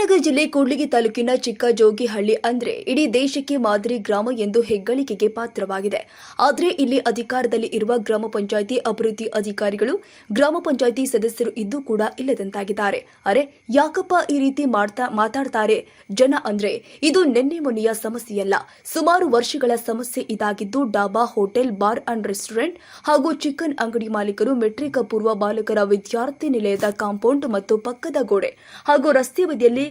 ಗದಗ ಜಿಲ್ಲೆ ಕೂಡ್ಲಿಗಿ ತಾಲೂಕಿನ ಚಿಕ್ಕ ಜೋಗಿಹಳ್ಳಿ ಅಂದ್ರೆ ಇಡೀ ದೇಶಕ್ಕೆ ಮಾದರಿ ಗ್ರಾಮ ಎಂದು ಹೆಗ್ಗಳಿಕೆಗೆ ಪಾತ್ರವಾಗಿದೆ. ಆದರೆ ಇಲ್ಲಿ ಅಧಿಕಾರದಲ್ಲಿ ಇರುವ ಗ್ರಾಮ ಪಂಚಾಯಿತಿ ಅಭಿವೃದ್ಧಿ ಅಧಿಕಾರಿಗಳು ಗ್ರಾಮ ಪಂಚಾಯಿತಿ ಸದಸ್ಯರು ಇದ್ದು ಕೂಡ ಇಲ್ಲದಂತಾಗಿದ್ದಾರೆ. ಅರೆ ಯಾಕಪ್ಪ ಈ ರೀತಿ ಮಾತಾಡ್ತಾರೆ ಜನ ಅಂದ್ರೆ ಇದು ನಿನ್ನೆ ಮೊನ್ನೆಯ ಸಮಸ್ಯೆಯಲ್ಲ, ಸುಮಾರು ವರ್ಷಗಳ ಸಮಸ್ಯೆ ಇದಾಗಿದ್ದು dhaba, hotel, bar and restaurant ಹಾಗೂ ಚಿಕನ್ ಅಂಗಡಿ ಮಾಲೀಕರು ಮೆಟ್ರಿಕ್ ಪೂರ್ವ ಬಾಲಕರ ವಿದ್ಯಾರ್ಥಿ ನಿಲಯದ ಕಾಂಪೌಂಡ್ ಮತ್ತು ಪಕ್ಕದ ಗೋಡೆ ಹಾಗೂ ರಸ್ತೆ ಬದಿಯಲ್ಲಿ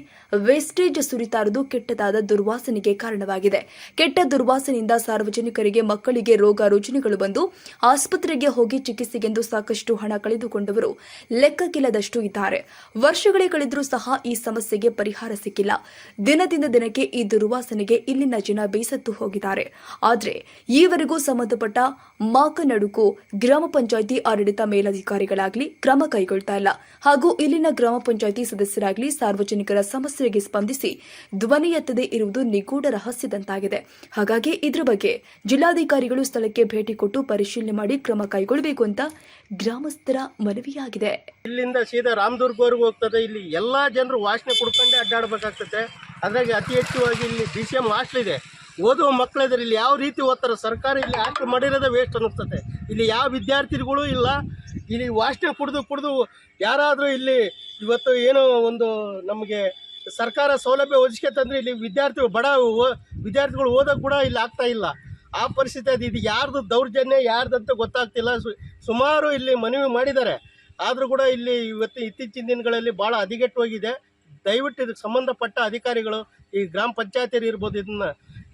ವೇಸ್ಟೇಜ್ ಸುರಿತಾ ಇರುವುದು ಕೆಟ್ಟದಾದ ದುರ್ವಾಸನೆಗೆ ಕಾರಣವಾಗಿದೆ. ಕೆಟ್ಟ ದುರ್ವಾಸನೆಯಿಂದ ಸಾರ್ವಜನಿಕರಿಗೆ, ಮಕ್ಕಳಿಗೆ ರೋಗ ರುಜಿನಗಳು ಬಂದು ಆಸ್ಪತ್ರೆಗೆ ಹೋಗಿ ಚಿಕಿತ್ಸೆಗೆಂದು ಸಾಕಷ್ಟು ಹಣ ಕಳೆದುಕೊಂಡವರು ಲೆಕ್ಕಕ್ಕಿಲ್ಲದಷ್ಟು ಇದ್ದಾರೆ. ವರ್ಷಗಳೇ ಕಳೆದರೂ ಸಹ ಈ ಸಮಸ್ಯೆಗೆ ಪರಿಹಾರ ಸಿಕ್ಕಿಲ್ಲ. ದಿನದಿಂದ ದಿನಕ್ಕೆ ಈ ದುರ್ವಾಸನೆಗೆ ಇಲ್ಲಿನ ಜನ ಬೇಸತ್ತು ಹೋಗಿದ್ದಾರೆ. ಆದರೆ ಈವರೆಗೂ ಸಂಬಂಧಪಟ್ಟ ಮಾಕನಡುಕು ಗ್ರಾಮ ಪಂಚಾಯಿತಿ ಆಡಳಿತ ಮೇಲಧಿಕಾರಿಗಳಾಗಲಿ ಕ್ರಮ ಕೈಗೊಳ್ತಾ ಇಲ್ಲ ಹಾಗೂ ಇಲ್ಲಿನ ಗ್ರಾಮ ಪಂಚಾಯಿತಿ ಸದಸ್ಯರಾಗಲಿ ಸಾರ್ವಜನಿಕರ ಸಮಸ್ಯೆಗೆ ಸ್ಪಂದಿಸಿ ಧ್ವನಿ ಎತ್ತದೇ ಇರುವುದು ನಿಗೂಢ ರಹಸ್ಯದಂತಾಗಿದೆ. ಹಾಗಾಗಿ ಇದರ ಬಗ್ಗೆ ಜಿಲ್ಲಾಧಿಕಾರಿಗಳು ಸ್ಥಳಕ್ಕೆ ಭೇಟಿ ಕೊಟ್ಟು ಪರಿಶೀಲನೆ ಮಾಡಿ ಕ್ರಮ ಕೈಗೊಳ್ಳಬೇಕು ಅಂತ ಗ್ರಾಮಸ್ಥರ ಮನವಿಯಾಗಿದೆ. ಇಲ್ಲಿಂದ ಸೀದಾ ರಾಮದುರ್ಗವರೆಗೂ ಹೋಗ್ತದೆ. ಇಲ್ಲಿ ಎಲ್ಲಾ ಜನರು ವಾಸನೆ ಕುಡ್ಕೊಂಡೇ ಅಡ್ಡಾಡಬೇಕಾಗ್ತದೆ. ಅದ್ರಾಗೆ ಅತಿ ಹೆಚ್ಚುವಾಗಿ ಇಲ್ಲಿ BCM ಹಾಸ್ಟೆಲ್ ಇದೆ. ಓದುವ ಮಕ್ಕಳಿದ್ರೆ ಇಲ್ಲಿ ಯಾವ ರೀತಿ ಓದ್ತಾರೆ? ಸರ್ಕಾರ ಇಲ್ಲಿ ಹಾಸ್ಟೆಲ್ ಮಾಡಿರೋದೇ ವೇಸ್ಟ್ ಅನ್ನಿಸ್ತದೆ. ಇಲ್ಲಿ ಯಾವ ವಿದ್ಯಾರ್ಥಿಗಳು ಇಲ್ಲ. ಇಲ್ಲಿ ವಾಸನೆ ಕುಡಿದು ಯಾರಾದರೂ ಇಲ್ಲಿ ಇವತ್ತು ಏನೋ ಒಂದು ನಮಗೆ ಸರ್ಕಾರ ಸೌಲಭ್ಯ ಒದಗಿಸ್ಕೊತಂದ್ರೆ ಇಲ್ಲಿ ವಿದ್ಯಾರ್ಥಿಗಳು ಓದೋಕೆ ಕೂಡ ಇಲ್ಲಿ ಆಗ್ತಾ ಇಲ್ಲ. ಆ ಪರಿಸ್ಥಿತಿ ಅದು. ಇದು ಯಾರ್ದು ದೌರ್ಜನ್ಯ ಯಾರ್ದಂತ ಗೊತ್ತಾಗ್ತಿಲ್ಲ. ಸುಮಾರು ಇಲ್ಲಿ ಮನವಿ ಮಾಡಿದ್ದಾರೆ, ಆದರೂ ಕೂಡ ಇಲ್ಲಿ ಇತ್ತೀಚಿನ ದಿನಗಳಲ್ಲಿ ಭಾಳ ಹದಗೆಟ್ಟು ಹೋಗಿದೆ. ದಯವಿಟ್ಟು ಇದಕ್ಕೆ ಸಂಬಂಧಪಟ್ಟ ಅಧಿಕಾರಿಗಳು, ಈ ಗ್ರಾಮ ಪಂಚಾಯತಿ ಇರ್ಬೋದು,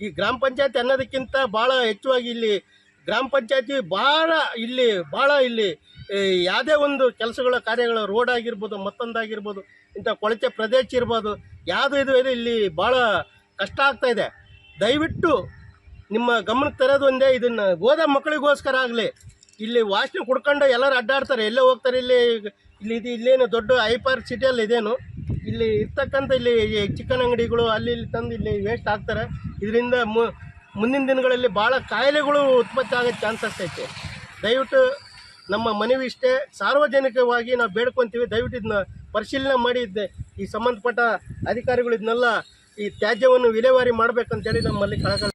ಈ ಗ್ರಾಮ ಪಂಚಾಯತಿ ಅನ್ನೋದಕ್ಕಿಂತ ಭಾಳ ಹೆಚ್ಚುವಾಗಿ ಇಲ್ಲಿ ಗ್ರಾಮ ಪಂಚಾಯತಿ ಭಾಳ ಇಲ್ಲಿ ಯಾವುದೇ ಒಂದು ಕೆಲಸಗಳ ಕಾರ್ಯಗಳು, ರೋಡ್ ಆಗಿರ್ಬೋದು, ಮತ್ತೊಂದಾಗಿರ್ಬೋದು, ಇಂಥ ಕೊಳಚೆ ಪ್ರದೇಶ ಇರ್ಬೋದು, ಯಾವುದೂ ಇದು ಇಲ್ಲಿ ಭಾಳ ಕಷ್ಟ ಆಗ್ತಾ ಇದೆ. ದಯವಿಟ್ಟು ನಿಮ್ಮ ಗಮನಕ್ಕೆ ತರೋದು ಒಂದೇ, ಇದನ್ನು ಓದ ಮಕ್ಕಳಿಗೋಸ್ಕರ ಆಗಲಿ. ಇಲ್ಲಿ ವಾಸನೆ ಕುಡ್ಕೊಂಡು ಎಲ್ಲರೂ ಅಡ್ಡಾಡ್ತಾರೆ, ಎಲ್ಲೇ ಹೋಗ್ತಾರೆ. ಇಲ್ಲೇನು ದೊಡ್ಡ ಹೈಪರ್ ಸಿಟಿಯಲ್ಲಿ ಇದೇನು ಇಲ್ಲಿ ಇರ್ತಕ್ಕಂಥ ಇಲ್ಲಿ ಚಿಕನ್ ಅಂಗಡಿಗಳು ಅಲ್ಲಿ ತಂದು ಇಲ್ಲಿ ವೇಸ್ಟ್ ಆಗ್ತಾರೆ. ಇದರಿಂದ ಮುಂದಿನ ದಿನಗಳಲ್ಲಿ ಭಾಳ ಕಾಯಿಲೆಗಳು ಉತ್ಪತ್ತಿ ಆಗೋ ಚಾನ್ಸಸ್ ಐತೆ. ದಯವಿಟ್ಟು ನಮ್ಮ ಮನವಿ ಇಷ್ಟೇ, ಸಾರ್ವಜನಿಕವಾಗಿ ನಾವು ಬೇಡ್ಕೊತೀವಿ, ದಯವಿಟ್ಟು ಇದನ್ನ ಪರಿಶೀಲನೆ ಮಾಡಿ ಈ ಸಂಬಂಧಪಟ್ಟ ಅಧಿಕಾರಿಗಳು ಇದನ್ನೆಲ್ಲ ಈ ತ್ಯಾಜ್ಯವನ್ನು ವಿಲೇವಾರಿ ಮಾಡಬೇಕಂತೇಳಿ ನಮ್ಮಲ್ಲಿ ಕಳಕಳಿ.